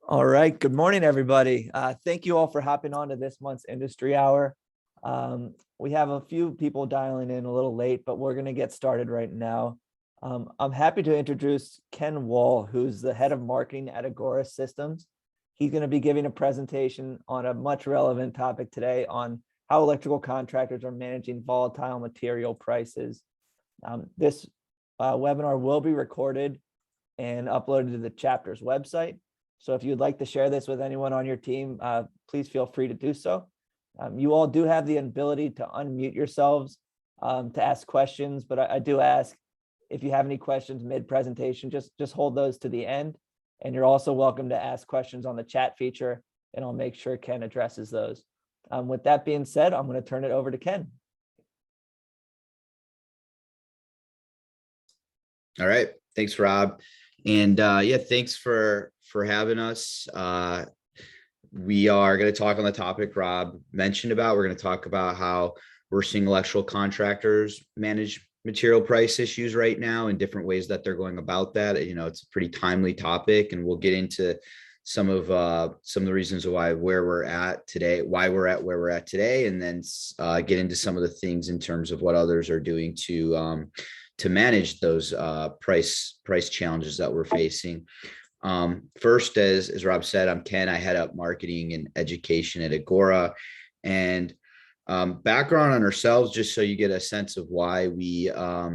All right. Good morning, everybody. Thank you all for hopping on to this month's Industry Hour. We have a few people dialing in a little late, but we're going to get started right now. I'm happy to introduce Ken Wohl, who's the head of marketing at Agora Systems. He's going to be giving a presentation on a much relevant topic today on how electrical contractors are managing volatile material prices. This webinar will be recorded and uploaded to the chapter's website. So if you'd like to share this with anyone on your team, please feel free to do so. You all do have the ability to unmute yourselves to ask questions, but I do ask if you have any questions mid-presentation, just hold those to the end. And you're also welcome to ask questions on the chat feature, and I'll make sure Ken addresses those. With that being said, I'm going to turn it over to Ken. All right. Thanks, Rob. And yeah, thanks for having us. We are going to talk on the topic Rob mentioned about. We're going to talk about how we're seeing electrical contractors manage material price issues right now and different ways that they're going about that. You know, it's a pretty timely topic, and we'll get into some of the reasons why where we're at today, why we're at where we're at today, and then get into some of the things in terms of what others are doing to manage those price challenges that we're facing. First, as Rob said, I'm Ken. I head up marketing and education at Agora. And background on ourselves, just so you get a sense of why we are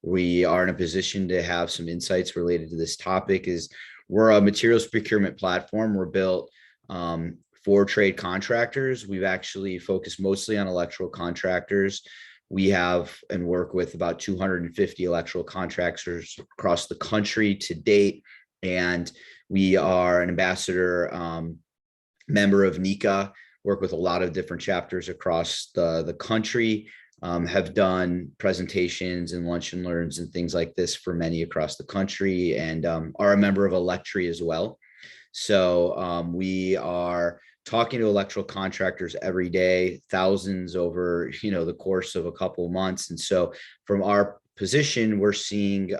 in a position to have some insights related to this topic, is we're a materials procurement platform. We're built for trade contractors. We've actually focused mostly on electrical contractors. We have and work with about 250 electrical contractors across the country to date. And we are an ambassador member of NECA, work with a lot of different chapters across the country, have done presentations and lunch and learns and things like this for many across the country, and are a member of Electri as well. So we are talking to electrical contractors every day, thousands over, the course of a couple of months. And so from our position, we're seeing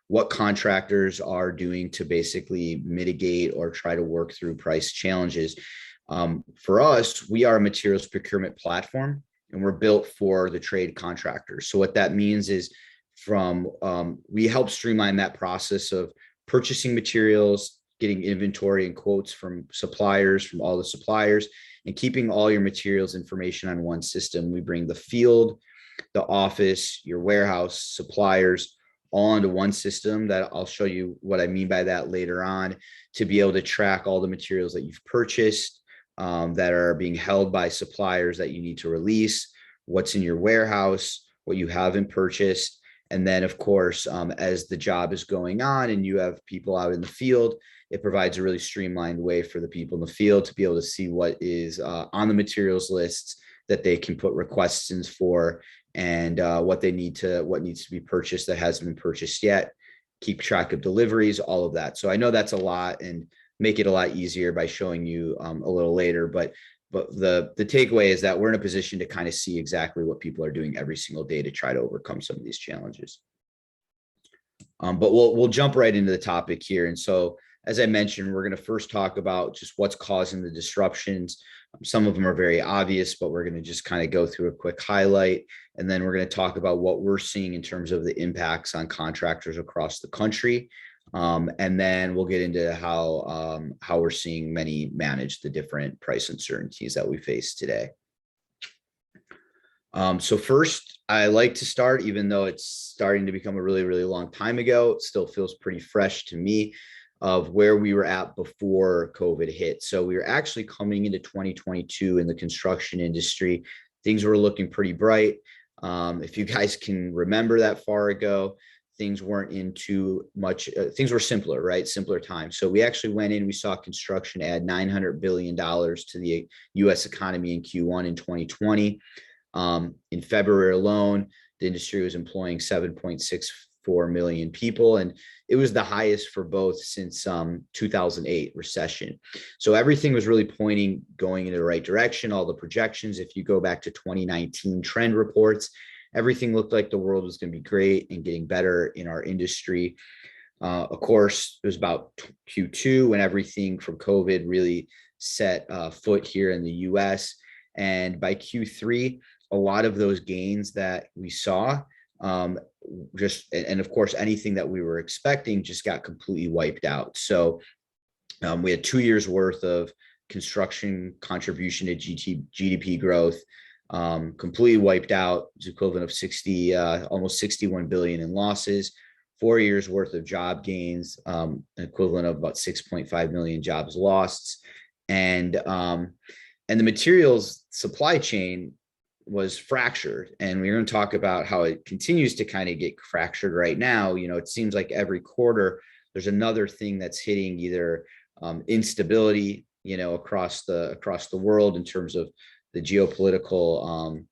what contractors are doing to basically mitigate or try to work through price challenges. For us, we are a materials procurement platform, and we're built for the trade contractors. So what that means is we help streamline that process of purchasing materials, getting inventory and quotes from suppliers, from all the suppliers, and keeping all your materials information on one system. We bring the field, the office, your warehouse, suppliers, all into one system. That I'll show you what I mean by that later on, to be able to track all the materials that you've purchased that are being held by suppliers that you need to release, what's in your warehouse, what you haven't purchased. And then, of course, as the job is going on and you have people out in the field, it provides a really streamlined way for the people in the field to be able to see what is on the materials lists that they can put requests in for, and what needs to be purchased that hasn't been purchased yet, keep track of deliveries, all of that. So I know that's a lot, and make it a lot easier by showing you a little later, but the takeaway is that we're in a position to kind of see exactly what people are doing every single day to try to overcome some of these challenges. But we'll jump right into the topic here. And so, as I mentioned, we're going to first talk about just what's causing the disruptions. Some of them are very obvious, but we're going to just kind of go through a quick highlight. And then we're going to talk about what we're seeing in terms of the impacts on contractors across the country. And then we'll get into how we're seeing many manage the different price uncertainties that we face today. So first, I like to start, even though it's starting to become a really, really long time ago, it still feels pretty fresh to me, of where we were at before COVID hit. So we were actually coming into 2022 in the construction industry. Things were looking pretty bright. If you guys can remember that far ago, things weren't into much, things were simpler, right? Simpler times. So we actually went in, we saw construction add $900 billion to the US economy in Q1 in 2020. In February alone, the industry was employing 7.64 million people, and it was the highest for both since 2008 recession. So everything was really going in the right direction. All the projections, if you go back to 2019 trend reports, everything looked like the world was going to be great and getting better in our industry. Of course, it was about Q2 when everything from COVID really set foot here in the US. And by Q3, a lot of those gains that we saw, and of course, anything that we were expecting just got completely wiped out. So we had 2 years worth of construction contribution to GDP growth, completely wiped out. It's equivalent of almost 61 billion in losses. 4 years worth of job gains, equivalent of about 6.5 million jobs lost. And the materials supply chain was fractured. And we're going to talk about how it continues to kind of get fractured right now. It seems like every quarter there's another thing that's hitting either instability, across the world in terms of the geopolitical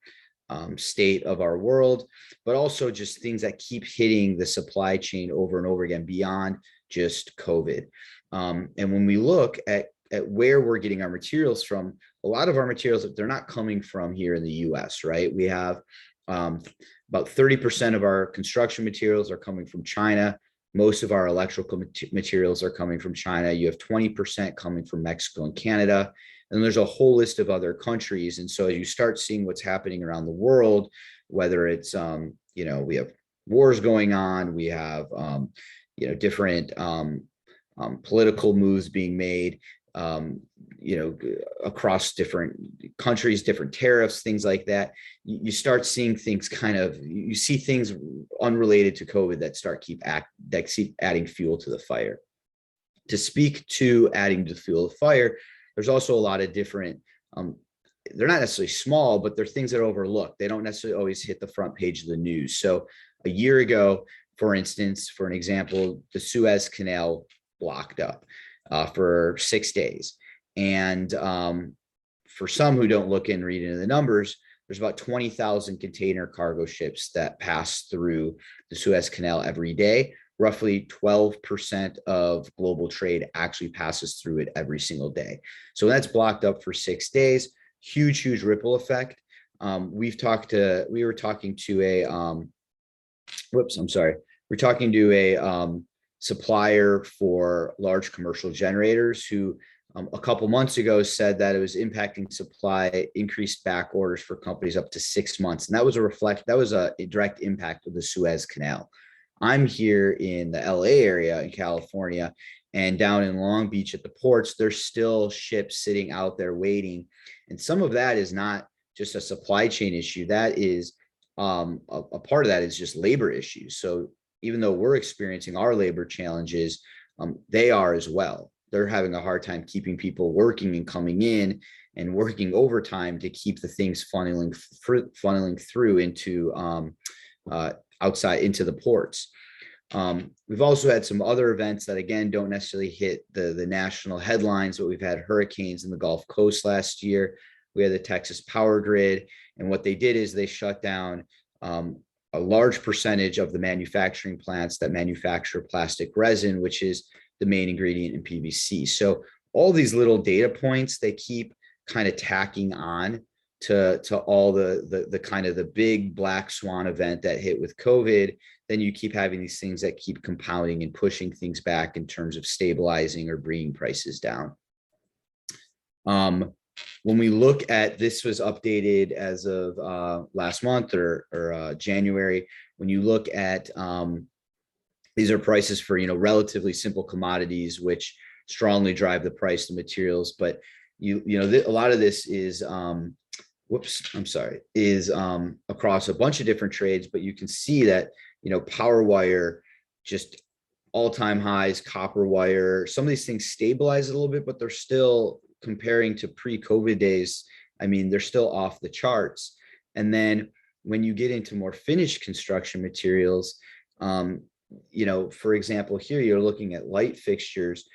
state of our world, but also just things that keep hitting the supply chain over and over again beyond just COVID. And when we look at where we're getting our materials from, a lot of our materials, they're not coming from here in the US, right? We have about 30% of our construction materials are coming from China. Most of our electrical materials are coming from China. You have 20% coming from Mexico and Canada. And there's a whole list of other countries. And so as you start seeing what's happening around the world, whether it's, we have wars going on, we have, different political moves being made, across different countries, different tariffs, things like that. You start seeing things you see things unrelated to COVID that keep adding fuel to the fire. To speak to adding to fuel the fire, there's also a lot of different, they're not necessarily small, but they're things that are overlooked. They don't necessarily always hit the front page of the news. So a year ago, for instance, for an example, the Suez Canal blocked up for 6 days. And for some who don't look and read into the numbers, there's about 20,000 container cargo ships that pass through the Suez Canal every day. Roughly 12% of global trade actually passes through it every single day. So that's blocked up for 6 days. Huge ripple effect. We were talking to a supplier for large commercial generators who a couple months ago said that it was impacting supply, increased back orders for companies up to 6 months. And that was a direct impact of the Suez Canal. I'm here in the LA area in California, and down in Long Beach at the ports, there's still ships sitting out there waiting. And some of that is not just a supply chain issue. That is a part of that is just labor issues. So even though we're experiencing our labor challenges, they are as well. They're having a hard time keeping people working and coming in and working overtime to keep the things funneling through into outside into the ports. We've also had some other events that, again, don't necessarily hit the national headlines, but we've had hurricanes in the Gulf Coast last year. We had the Texas power grid, and what they did is they shut down a large percentage of the manufacturing plants that manufacture plastic resin, which is the main ingredient in PVC. So all these little data points, they keep kind of tacking on to all the kind of the big black swan event that hit with COVID. Then you keep having these things that keep compounding and pushing things back in terms of stabilizing or bringing prices down. When we look at, this was updated as of last month or January. When you look at these are prices for relatively simple commodities, which strongly drive the price of materials. But a lot of this is across a bunch of different trades. But you can see that power wire just all-time highs, copper wire. Some of these things stabilize a little bit, but they're still, comparing to pre-COVID days, I mean, they're still off the charts. And then when you get into more finished construction materials, for example, here you're looking at light fixtures.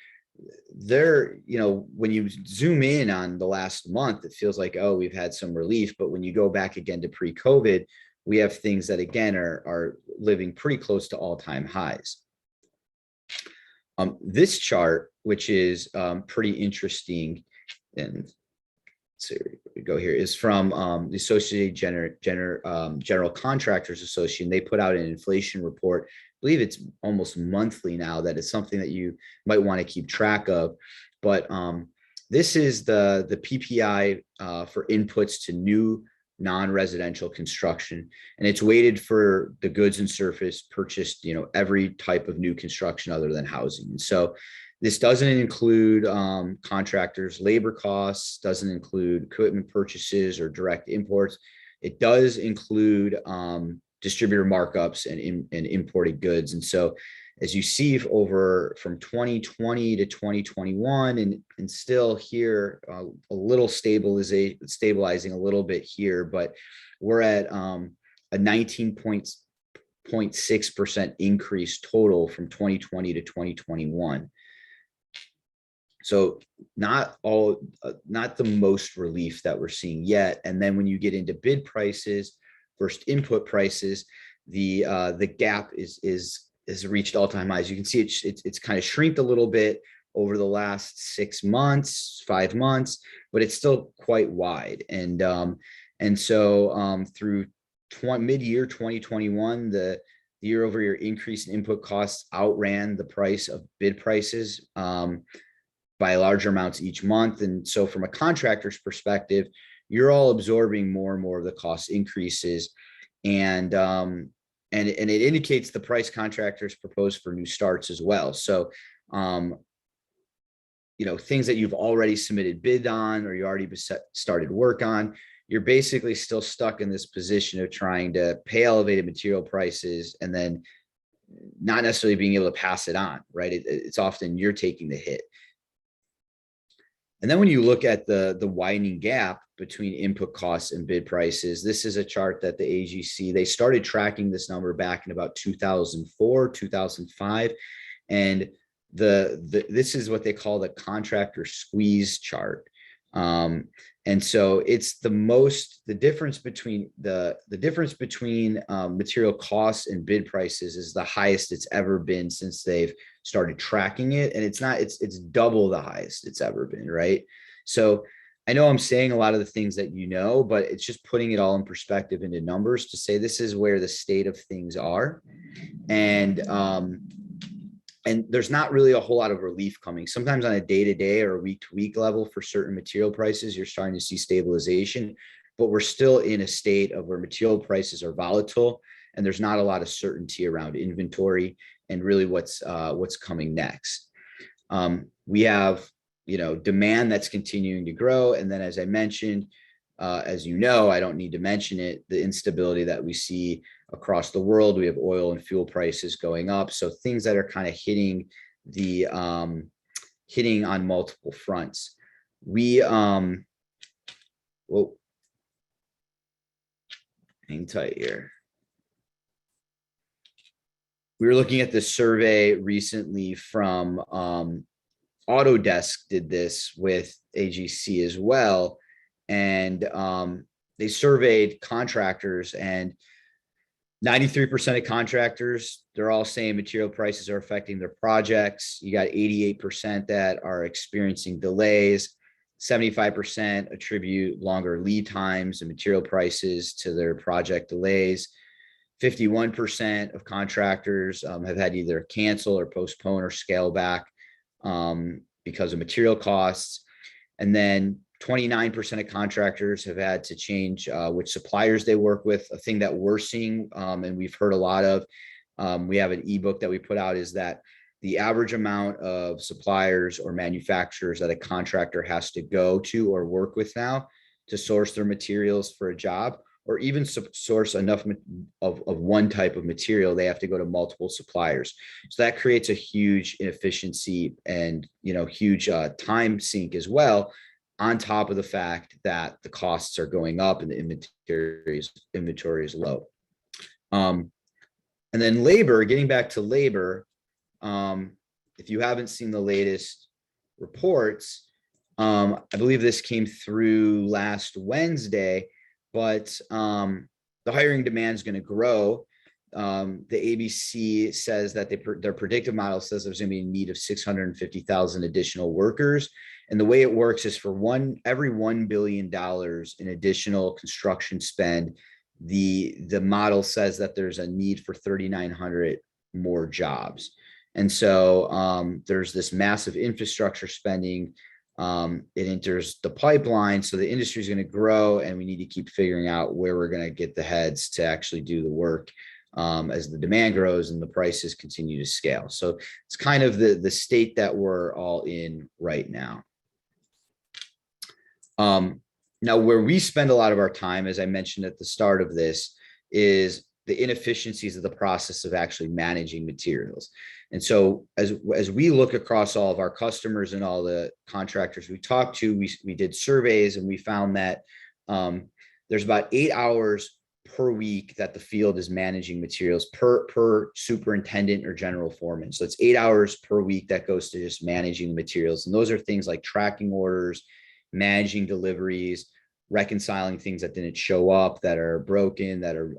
They're, when you zoom in on the last month, it feels like, oh, we've had some relief. But when you go back again to pre-COVID, we have things that, again, are living pretty close to all-time highs. This chart, which is pretty interesting, and so we go here, is from the Associated General Contractors Association. They put out an inflation report believe it's almost monthly now, that is something that you might want to keep track of. But this is the PPI for inputs to new non-residential construction, and it's weighted for the goods and surface purchased, every type of new construction other than housing. And so this doesn't include contractors' labor costs, doesn't include equipment purchases or direct imports. It does include distributor markups and imported goods. And so as you see over from 2020 to 2021, and still here, a little stabilizing a little bit here, but we're at a 19.6% increase total from 2020 to 2021. So not the most relief that we're seeing yet. And then when you get into bid prices versus input prices, the gap has reached all-time highs. You can see it's kind of shrinked a little bit over the last 6 months, 5 months, but it's still quite wide. And so through mid-year 2021, the year-over-year increase in input costs outran the price of bid prices by larger amounts each month. And so from a contractor's perspective, you're all absorbing more and more of the cost increases. And it indicates the price contractors propose for new starts as well. So, things that you've already submitted bid on, or you already started work on, you're basically still stuck in this position of trying to pay elevated material prices and then not necessarily being able to pass it on, right? It's often you're taking the hit. And then when you look at the widening gap between input costs and bid prices, this is a chart that the AGC, they started tracking this number back in about 2004, 2005. And this is what they call the contractor squeeze chart. And so it's the difference between material costs and bid prices is the highest it's ever been since they've started tracking it. And it's double the highest it's ever been, right? So I know I'm saying a lot of the things that but it's just putting it all in perspective into numbers to say this is where the state of things are. And there's not really a whole lot of relief coming. Sometimes on a day-to-day or a week-to-week level for certain material prices, you're starting to see stabilization, but we're still in a state of where material prices are volatile and there's not a lot of certainty around inventory and really what's coming next. We have, demand that's continuing to grow. And then, as I mentioned, as I don't need to mention it, the instability that we see across the world. We have oil and fuel prices going up. So things that are kind of hitting on multiple fronts. Hang tight here. We were looking at this survey recently from Autodesk did this with AGC as well. And they surveyed contractors, and 93% of contractors, they're all saying material prices are affecting their projects. You got 88% that are experiencing delays. 75% attribute longer lead times and material prices to their project delays. 51% of contractors have had either cancel or postpone or scale back because of material costs. And then 29% of contractors have had to change which suppliers they work with. A thing that we're seeing and we've heard a lot of, we have an ebook that we put out, is that the average amount of suppliers or manufacturers that a contractor has to go to or work with now to source their materials for a job, or even source enough of one type of material, they have to go to multiple suppliers. So that creates a huge inefficiency and huge time sink as well, on top of the fact that the costs are going up and the inventory is low. And then labor, getting back to labor, if you haven't seen the latest reports, I believe this came through last Wednesday, but the hiring demand is going to grow. The ABC says that their predictive model says there's going to be a need of 650,000 additional workers. And the way it works is for every $1 billion in additional construction spend, the model says that there's a need for 3,900 more jobs. And so there's this massive infrastructure spending. It enters the pipeline. So the industry is going to grow, and we need to keep figuring out where we're going to get the heads to actually do the work as the demand grows and the prices continue to scale. So it's kind of the state that we're all in right now. Now, where we spend a lot of our time, as I mentioned at the start of this, is the inefficiencies of the process of actually managing materials. And so as we look across all of our customers and all the contractors we talked to, we did surveys, and we found that there's about 8 hours per week that the field is managing materials per superintendent or general foreman. So it's 8 hours per week that goes to just managing the materials. And those are things like tracking orders, managing deliveries, reconciling things that didn't show up, that are broken, that are,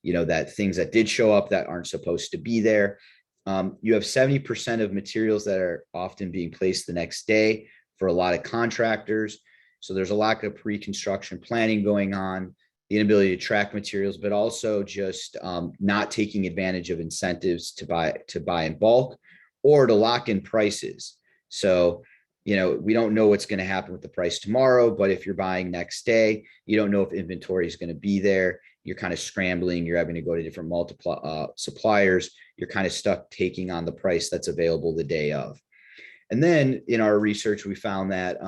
that things that did show up that aren't supposed to be there. You have 70% of materials that are often being placed the next day for a lot of contractors. So there's a lack of pre-construction planning going on, the inability to track materials, but also just not taking advantage of incentives to buy in bulk or to lock in prices. So, we don't know what's going to happen with the price tomorrow, but if you're buying next day, you don't know if inventory is going to be there. You're kind of scrambling. You're having to go to different suppliers. You're kind of stuck taking on the price that's available the day of. And then in our research, we found that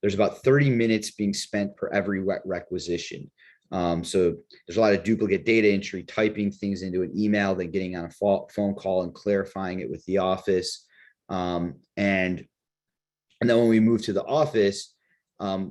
there's about 30 minutes being spent per every requisition. So there's a lot of duplicate data entry, typing things into an email, then getting on a phone call and clarifying it with the office. And then when we move to the office,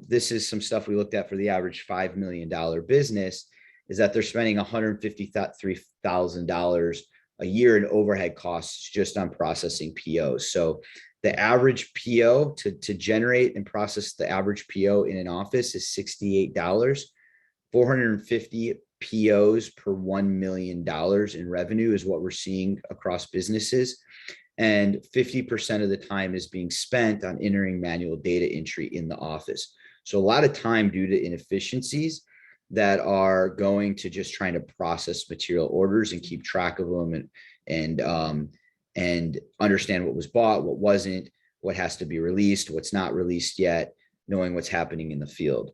this is some stuff we looked at for the average $5 million business, is that they're spending $153,000 a year in overhead costs just on processing POs. So the average PO to generate and process the average PO in an office is $68. 450 POs per $1 million in revenue is what we're seeing across businesses. And 50% of the time is being spent on entering manual data entry in the office. So a lot of time due to inefficiencies that are going to just trying to process material orders and keep track of them and understand what was bought, what wasn't, what has to be released, what's not released yet, knowing what's happening in the field.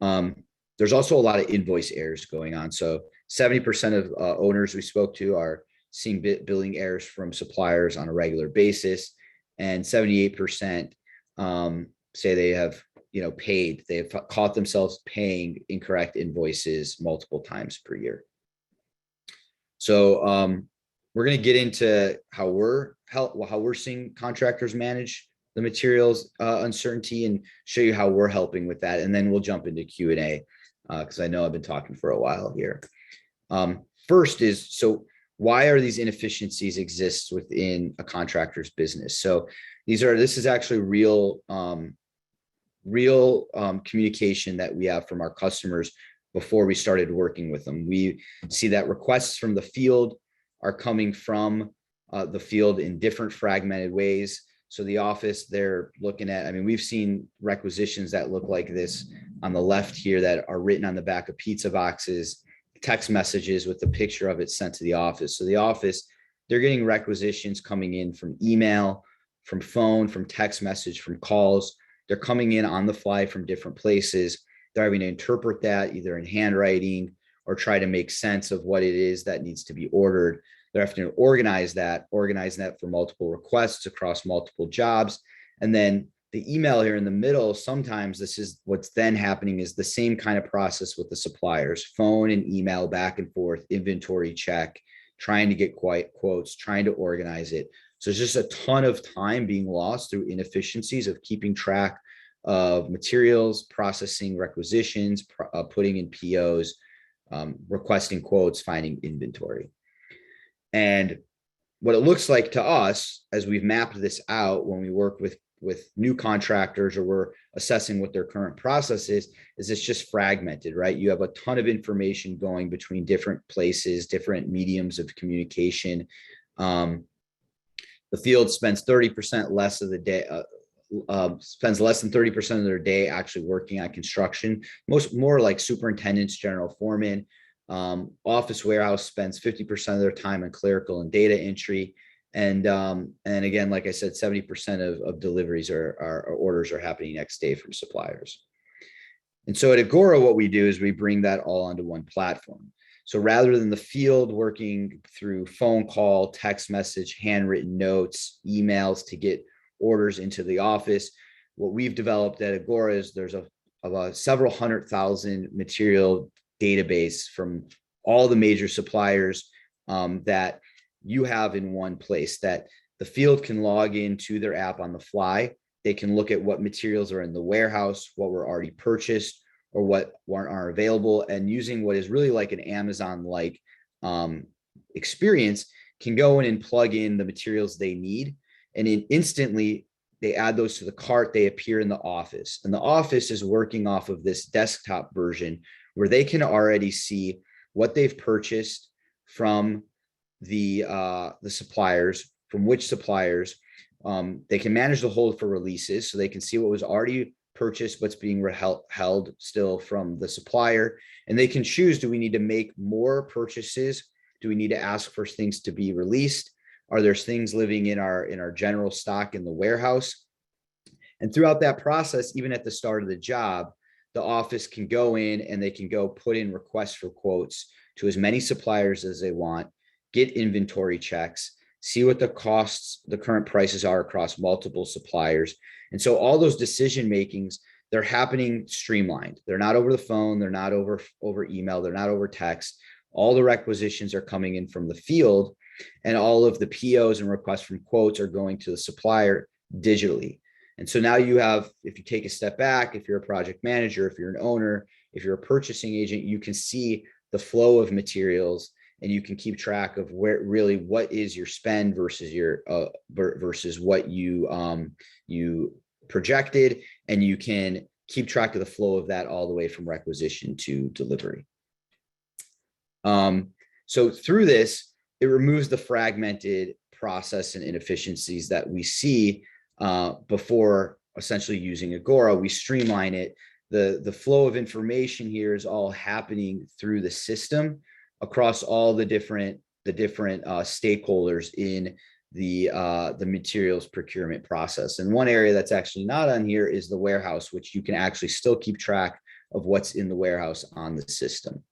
There's also a lot of invoice errors going on. So 70% of owners we spoke to are seeing billing errors from suppliers on a regular basis, and 78% say they have they've caught themselves paying incorrect invoices multiple times per year. So we're going to get into how we're seeing contractors manage the materials uncertainty and show you how we're helping with that, and then we'll jump into Q&A because I know I've been talking for a while here. First is, so why are these inefficiencies exist within a contractor's business? So this is actually real communication that we have from our customers before we started working with them. We see that requests from the field are coming from the field in different fragmented ways. So the office, they're looking at, we've seen requisitions that look like this on the left here that are written on the back of pizza boxes, text messages with a picture of it sent to the office. So the office, they're getting requisitions coming in from email, from phone, from text message, from calls. They're coming in on the fly from different places. They're having to interpret that either in handwriting or try to make sense of what it is that needs to be ordered. They're having to organize that for multiple requests across multiple jobs. And then the email here in the middle, sometimes this is what's then happening is the same kind of process with the suppliers, phone and email back and forth, inventory check, trying to get quotes, trying to organize it. So there's just a ton of time being lost through inefficiencies of keeping track of materials, processing requisitions, putting in POs, requesting quotes, finding inventory. And what it looks like to us as we've mapped this out when we work with new contractors or we're assessing what their current process is it's just fragmented, right? You have a ton of information going between different places, different mediums of communication. The field spends 30% less of the day, spends less than 30% of their day actually working on construction, more like superintendents, general foremen, Office warehouse spends 50% of their time on clerical and data entry. And again, like I said, 70% of deliveries or orders are happening next day from suppliers. And so at Agora, what we do is we bring that all onto one platform. So rather than the field working through phone call, text message, handwritten notes, emails to get orders into the office, what we've developed at Agora is there's a several 100,000 material database from all the major suppliers that you have in one place, that the field can log into their app on the fly. They can look at what materials are in the warehouse, what were already purchased, or what aren't available, and using what is really like an Amazon-like experience, can go in and plug in the materials they need, and instantly they add those to the cart. They appear in the office, and the office is working off of this desktop version where they can already see what they've purchased from the suppliers, from which suppliers. They can manage the hold for releases, so they can see what was already purchased, what's being held still from the supplier, and they can choose, do we need to make more purchases? Do we need to ask for things to be released? Are there things living in our general stock in the warehouse? And throughout that process, even at the start of the job, the office can go in and they can go put in requests for quotes to as many suppliers as they want, get inventory checks, see what the costs, the current prices are across multiple suppliers. And so all those decision makings, they're happening streamlined. They're not over the phone. They're not over email. They're not over text. All the requisitions are coming in from the field, and all of the POs and requests from quotes are going to the supplier digitally. And so now you have, if you take a step back, if you're a project manager, if you're an owner, if you're a purchasing agent, you can see the flow of materials, and you can keep track of where really what is your spend versus your versus what you projected, and you can keep track of the flow of that all the way from requisition to delivery. So through this, it removes the fragmented process and inefficiencies that we see before essentially using Agora. We streamline it. The flow of information here is all happening through the system across all the different stakeholders in the materials procurement process. And one area that's actually not on here is the warehouse, which you can actually still keep track of what's in the warehouse on the system.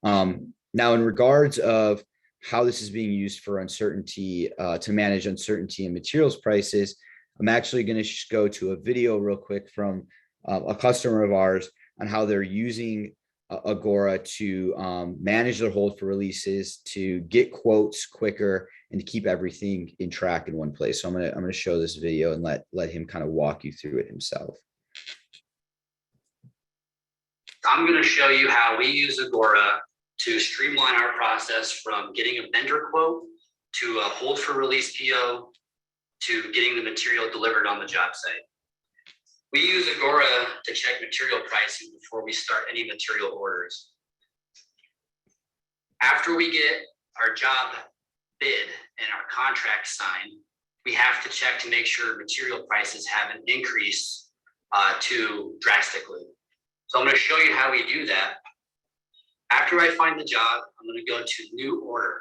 Now, in regards of how this is being used for uncertainty, to manage uncertainty in materials prices, I'm actually going to go to a video real quick from a customer of ours on how they're using Agora to manage their hold for releases, to get quotes quicker, and to keep everything in track in one place. So I'm gonna show this video and let him kind of walk you through it himself. I'm going to show you how we use Agora to streamline our process from getting a vendor quote to a hold for release PO to getting the material delivered on the job site. We use Agora to check material pricing before we start any material orders. After we get our job bid and our contract signed, we have to check to make sure material prices haven't increased too drastically. So I'm going to show you how we do that. After I find the job, I'm going to go to new order.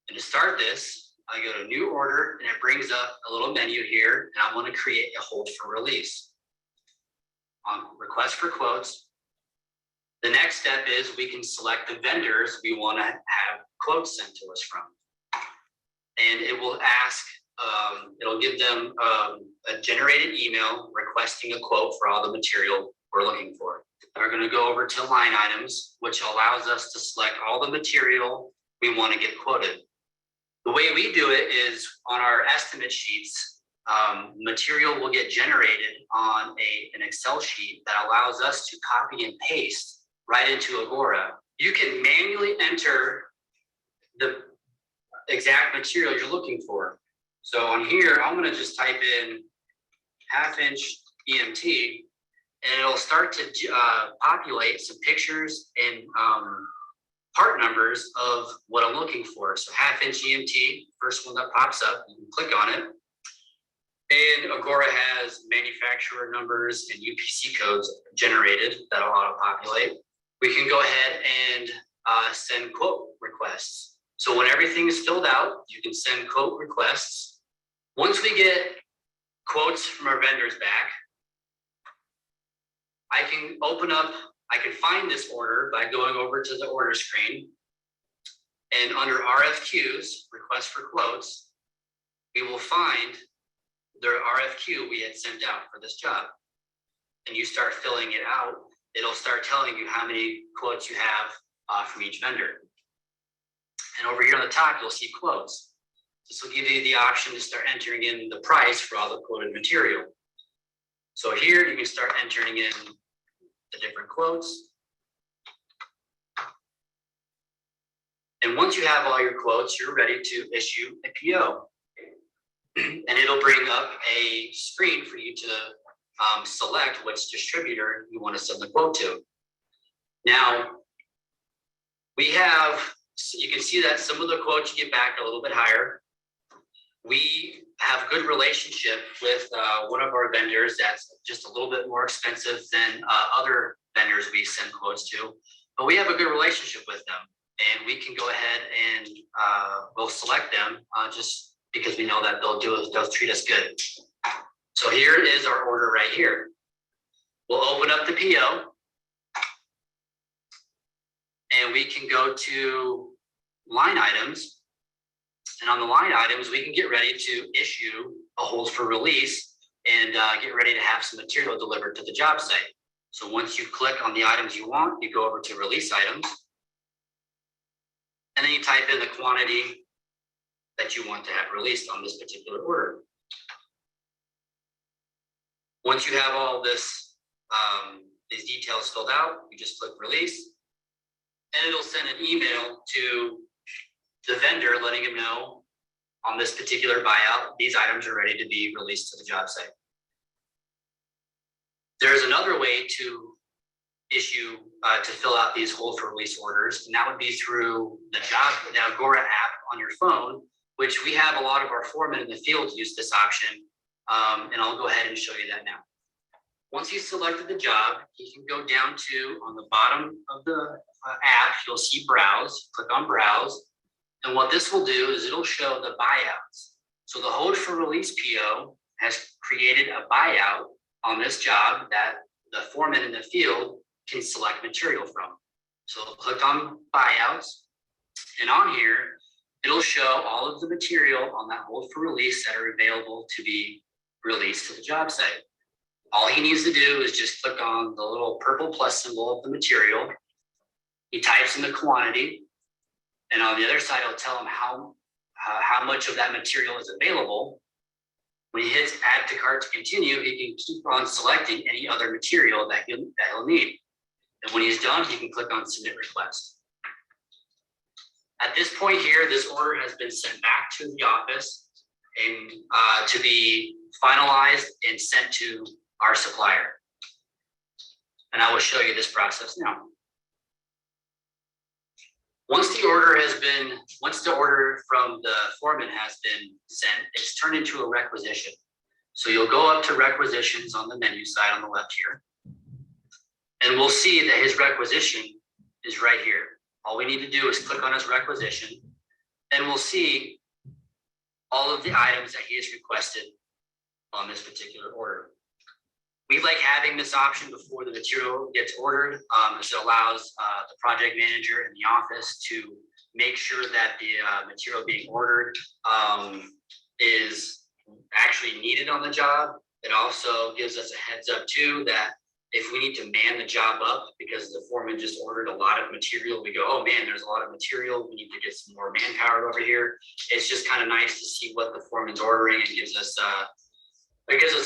And to start this, I go to new order, and it brings up a little menu here, and I want to create a hold for release. On request for quotes, the next step is we can select the vendors we want to have quotes sent to us from. And it will ask, it'll give them a generated email requesting a quote for all the material we're looking for. We're going to go over to line items, which allows us to select all the material we want to get quoted. The way we do it is on our estimate sheets, material will get generated on an Excel sheet that allows us to copy and paste right into Agora. You can manually enter the exact material you're looking for. So on here, I'm going to just type in 1/2 inch EMT, and it'll start to populate some pictures and part numbers of what I'm looking for. So 1/2 inch EMT, first one that pops up, you can click on it. And Agora has manufacturer numbers and UPC codes generated that'll auto-populate. We can go ahead and send quote requests. So when everything is filled out, you can send quote requests. Once we get quotes from our vendors back, I can find this order by going over to the order screen, and under RFQs, request for quotes, we will find the RFQ we had sent out for this job. And you start filling it out, it'll start telling you how many quotes you have from each vendor. And over here on the top, you'll see quotes. This will give you the option to start entering in the price for all the quoted material. So here you can start entering in the different quotes. And once you have all your quotes, you're ready to issue a PO. And it'll bring up a screen for you to select which distributor you want to send the quote to. Now, you can see that some of the quotes you get back a little bit higher. We have good relationship with one of our vendors that's just a little bit more expensive than other vendors we send quotes to, but we have a good relationship with them, and we can go ahead and we'll select them just because we know that they'll treat us good. So here is our order right here. We'll open up the PO, and we can go to line items. And on the line items, we can get ready to issue a hold for release and get ready to have some material delivered to the job site. So once you click on the items you want, you go over to release items, and then you type in the quantity that you want to have released on this particular order. Once you have all this, these details filled out, you just click release, and it'll send an email to the vendor letting him know on this particular buyout, these items are ready to be released to the job site. There's another way to issue, to fill out these hold for release orders, and that would be through the Agora app on your phone, which we have a lot of our foremen in the field use this option, and I'll go ahead and show you that now. Once you selected the job, you can go down to, on the bottom of the app, you'll see browse, click on browse. And what this will do is it'll show the buyouts. So the hold for release PO has created a buyout on this job that the foreman in the field can select material from. So click on buyouts, and on here, it'll show all of the material on that hold for release that are available to be released to the job site. All he needs to do is just click on the little purple plus symbol of the material. He types in the quantity, and on the other side, it'll tell him how much of that material is available. When he hits add to cart to continue, he can keep on selecting any other material that he'll need. And when he's done, he can click on submit request. At this point here, this order has been sent back to the office and to be finalized and sent to our supplier. And I will show you this process now. Once the order from the foreman has been sent, it's turned into a requisition. So you'll go up to requisitions on the menu side on the left here. And we'll see that his requisition is right here. All we need to do is click on his requisition, and we'll see all of the items that he has requested on this particular order. We like having this option before the material gets ordered, as it allows the project manager in the office to make sure that the material being ordered is actually needed on the job. It also gives us a heads up too that if we need to man the job up because the foreman just ordered a lot of material, we go, oh man, there's a lot of material, we need to get some more manpower over here. It's just kind of nice to see what the foreman's ordering, and gives us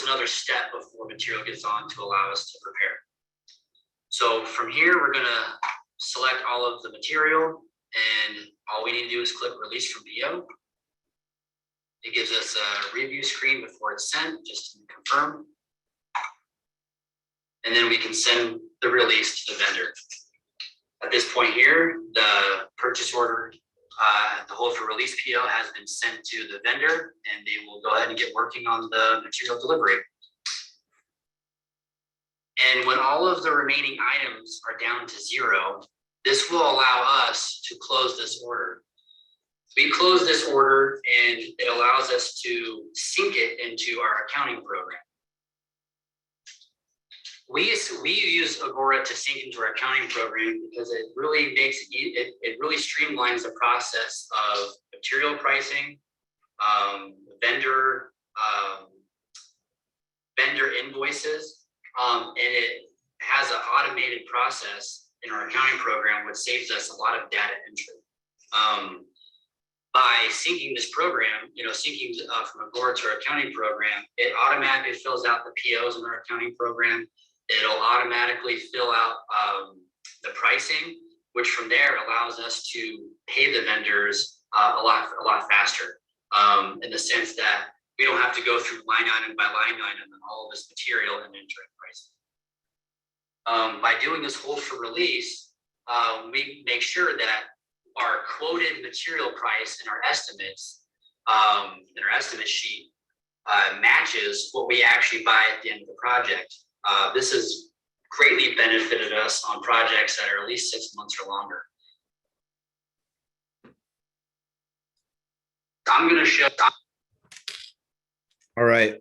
another step before material gets on to allow us to prepare. So from here, we're gonna select all of the material, and all we need to do is click release from PO. It gives us a review screen before it's sent, just to confirm. And then we can send the release to the vendor. At this point here, the purchase order, the hold for release PO has been sent to the vendor, and they will go ahead and get working on the material delivery. And when all of the remaining items are down to 0, This will allow us to close this order. We close this order and it allows us to sync it into our accounting program. We use Agora to sync into our accounting program because it really makes it really streamlines the process of material pricing, vendor invoices, and it has an automated process in our accounting program, which saves us a lot of data entry. By syncing this program, syncing from Agora to our accounting program, it automatically fills out the POs in our accounting program. It'll automatically fill out the pricing, which from there allows us to pay the vendors a lot faster. In the sense that we don't have to go through line item by line item and all of this material and entering pricing. By doing this hold for release, we make sure that our quoted material price in our estimates, in our estimate sheet, matches what we actually buy at the end of the project. This has greatly benefited us on projects that are at least 6 months or longer. I'm going to show. All right.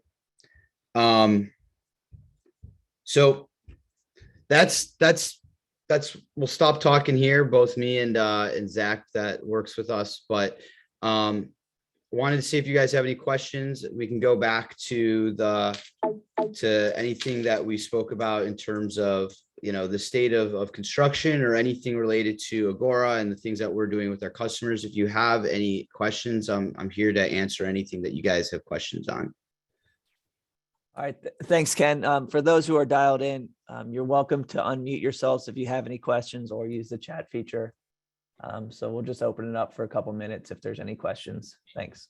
So that's we'll stop talking here, both me and Zach that works with us, but wanted to see if you guys have any questions. We can go back to anything that we spoke about in terms of, the state of construction or anything related to Agora and the things that we're doing with our customers. If you have any questions, I'm here to answer anything that you guys have questions on. All right, thanks, Ken. For those who are dialed in, you're welcome to unmute yourselves if you have any questions or use the chat feature. So we'll just open it up for a couple minutes if there's any questions. Thanks.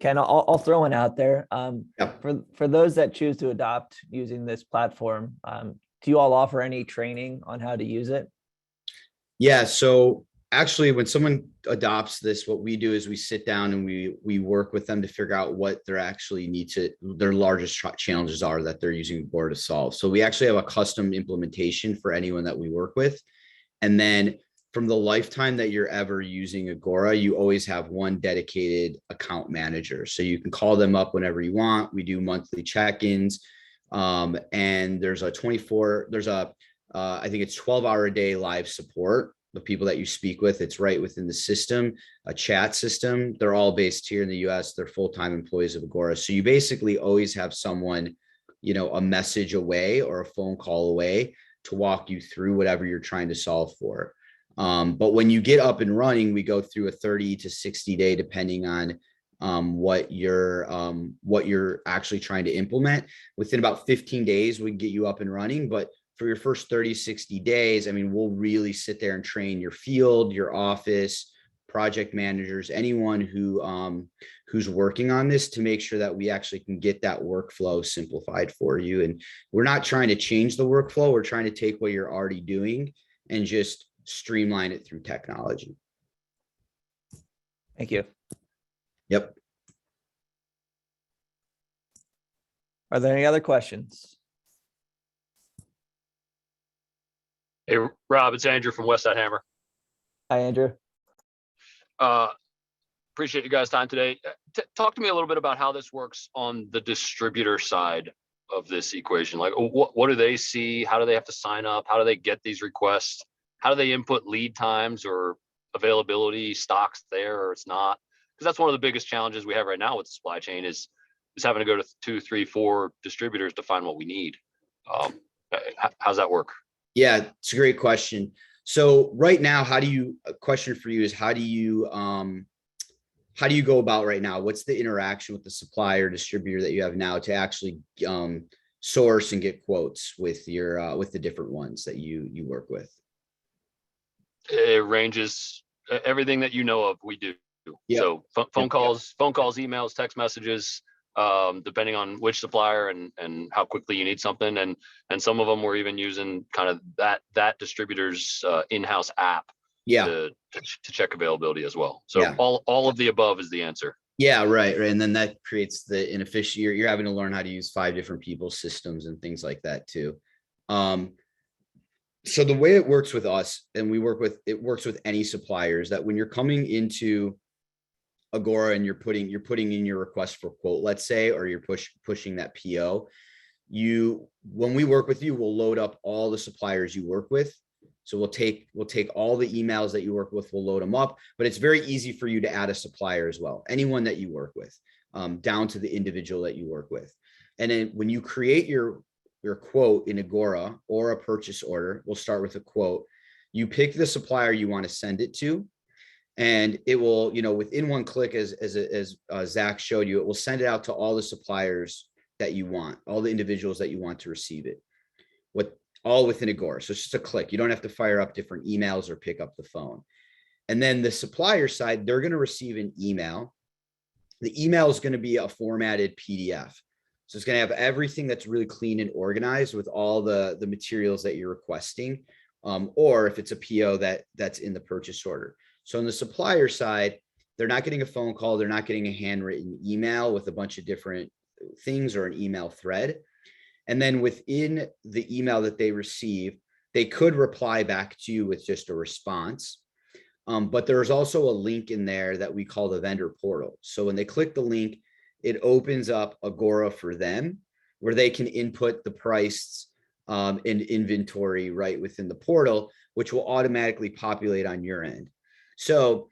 Ken, I'll throw one out there. For those that choose to adopt using this platform, do you all offer any training on how to use it? Yeah, so actually, when someone adopts this, what we do is we sit down and we work with them to figure out what their largest challenges are that they're using Agora to solve. So we actually have a custom implementation for anyone that we work with. And then from the lifetime that you're ever using Agora, you always have one dedicated account manager. So you can call them up whenever you want. We do monthly check-ins. And there's I think it's 12-hour a day live support. The people that you speak with, it's right within the system, a chat system. They're all based here in the US. They're full-time employees of Agora. So you basically always have someone, a message away or a phone call away to walk you through whatever you're trying to solve for. But when you get up and running, we go through a 30 to 60 day, depending on what you're actually trying to implement. Within about 15 days, we can get you up and running. But for your first 30, 60 days, we'll really sit there and train your field, your office, project managers, anyone who's working on this to make sure that we actually can get that workflow simplified for you. And we're not trying to change the workflow. We're trying to take what you're already doing and just streamline it through technology. Thank you. Yep. Are there any other questions? Hey, Rob, it's Andrew from Westside Hammer. Hi, Andrew. Appreciate you guys' time today. Talk to me a little bit about how this works on the distributor side of this equation. Like, what do they see? How do they have to sign up? How do they get these requests? How do they input lead times or availability, stocks there or it's not? Because that's one of the biggest challenges we have right now with the supply chain is having to go to 2, 3, 4 distributors to find what we need. How's that work? Yeah, it's a great question. So right now, a question for you is how do you go about right now? What's the interaction with the supplier distributor that you have now to actually source and get quotes with the different ones that you work with? It ranges everything that you know of, we do. Yep. So phone calls, emails, text messages, depending on which supplier and how quickly you need something. And some of them we're even using kind of that distributor's in-house app to check availability as well. So all of the above is the answer. Yeah, right. And then that creates the inefficient, you're having to learn how to use 5 different people's systems and things like that too. So the way it works with us, and it works with any suppliers, that when you're coming into Agora and you're putting in your request for quote, let's say, or you're pushing that PO, when we work with you, we'll load up all the suppliers you work with. So we'll take all the emails that you work with, we'll load them up, but it's very easy for you to add a supplier as well, anyone that you work with, down to the individual that you work with. And then when you create your quote in Agora or a purchase order, we'll start with a quote. You pick the supplier you want to send it to, and it will, within one click, as Zach showed you, it will send it out to all the suppliers that you want, all the individuals that you want to receive it, all within Agora. So it's just a click. You don't have to fire up different emails or pick up the phone. And then the supplier side, they're going to receive an email. The email is going to be a formatted PDF. So it's going to have everything that's really clean and organized with all the materials that you're requesting, or if it's a PO that's in the purchase order. So on the supplier side, they're not getting a phone call. They're not getting a handwritten email with a bunch of different things or an email thread. And then within the email that they receive, they could reply back to you with just a response. But there's also a link in there that we call the vendor portal. So when they click the link, it opens up Agora for them, where they can input the price and inventory right within the portal, which will automatically populate on your end. So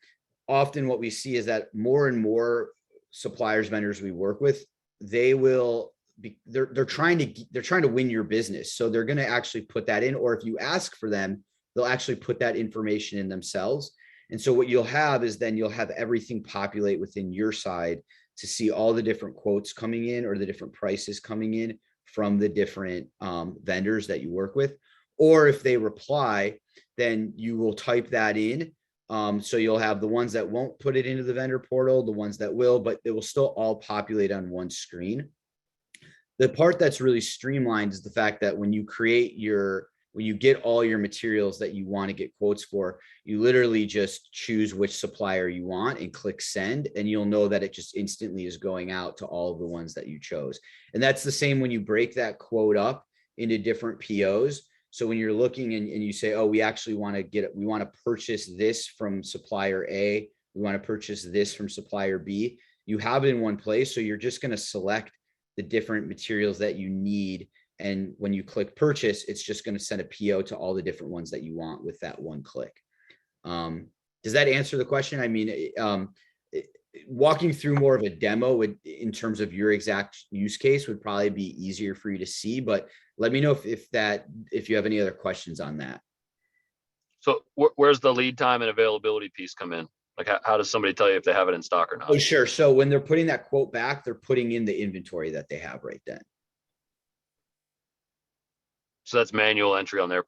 often what we see is that more and more suppliers, vendors we work with, they're trying to win your business. So they're going to actually put that in, or if you ask for them, they'll actually put that information in themselves. And so what you'll have is then you'll have everything populate within your side to see all the different quotes coming in or the different prices coming in from the different vendors that you work with. Or if they reply, then you will type that in. So you'll have the ones that won't put it into the vendor portal, the ones that will, but it will still all populate on one screen. The part that's really streamlined is the fact that when you get all your materials that you want to get quotes for, you literally just choose which supplier you want and click send, and you'll know that it just instantly is going out to all of the ones that you chose. And that's the same when you break that quote up into different POs. So when you're looking and you say, oh, we want to purchase this from supplier A, we want to purchase this from supplier B, you have it in one place. So you're just going to select the different materials that you need. And when you click purchase, it's just going to send a PO to all the different ones that you want with that one click. Does that answer the question? I mean, walking through more of a demo in terms of your exact use case would probably be easier for you to see, but let me know if you have any other questions on that. So where's the lead time and availability piece come in? Like how does somebody tell you if they have it in stock or not? Oh, sure. So when they're putting that quote back, they're putting in the inventory that they have right then. So that's manual entry on their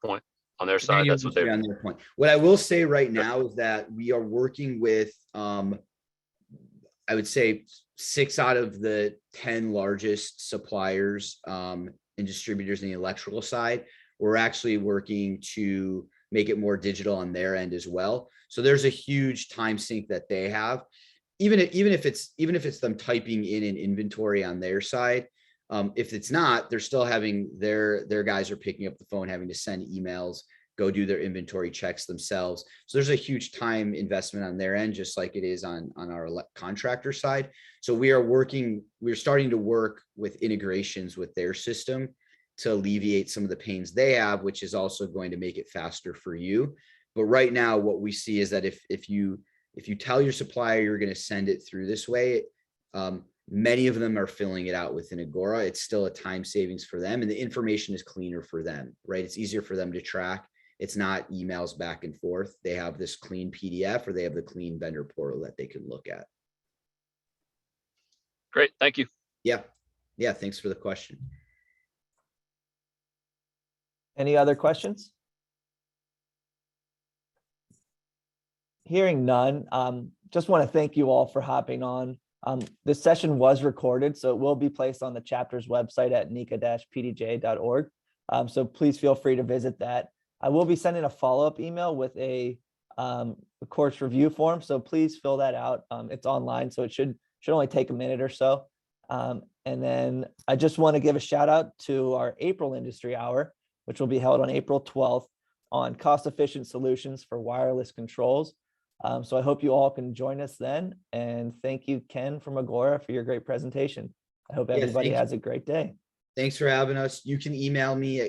side. That's what they're on their point. What I will say right now is that we are working with, I would say 6 out of the 10 largest suppliers and distributors in the electrical side. We're actually working to make it more digital on their end as well. So there's a huge time sink that they have. Even if it's them typing in an inventory on their side, if it's not, they're still having their guys are picking up the phone, having to send emails, go do their inventory checks themselves. So there's a huge time investment on their end, just like it is on our contractor side. So we're starting to work with integrations with their system to alleviate some of the pains they have, which is also going to make it faster for you. But right now, what we see is that if you tell your supplier you're going to send it through this way, many of them are filling it out within Agora. It's still a time savings for them, and the information is cleaner for them, right? It's easier for them to track. It's not emails back and forth. They have this clean PDF, or they have the clean vendor portal that they can look at. Great. Thank you. Yeah. Yeah. Thanks for the question. Any other questions? Hearing none, just want to thank you all for hopping on. This session was recorded, so it will be placed on the chapter's website at NECA-PDJ.org. So please feel free to visit that. I will be sending a follow-up email with a course review form, so please fill that out. It's online, so it should Should only take a minute or so. And then I just want to give a shout out to our April Industry Hour, which will be held on April 12th on cost-efficient solutions for wireless controls. So I hope you all can join us then. And thank you, Ken from Agora, for your great presentation. I hope Yeah, everybody thank you. has a great day. Thanks for having us. You can email me at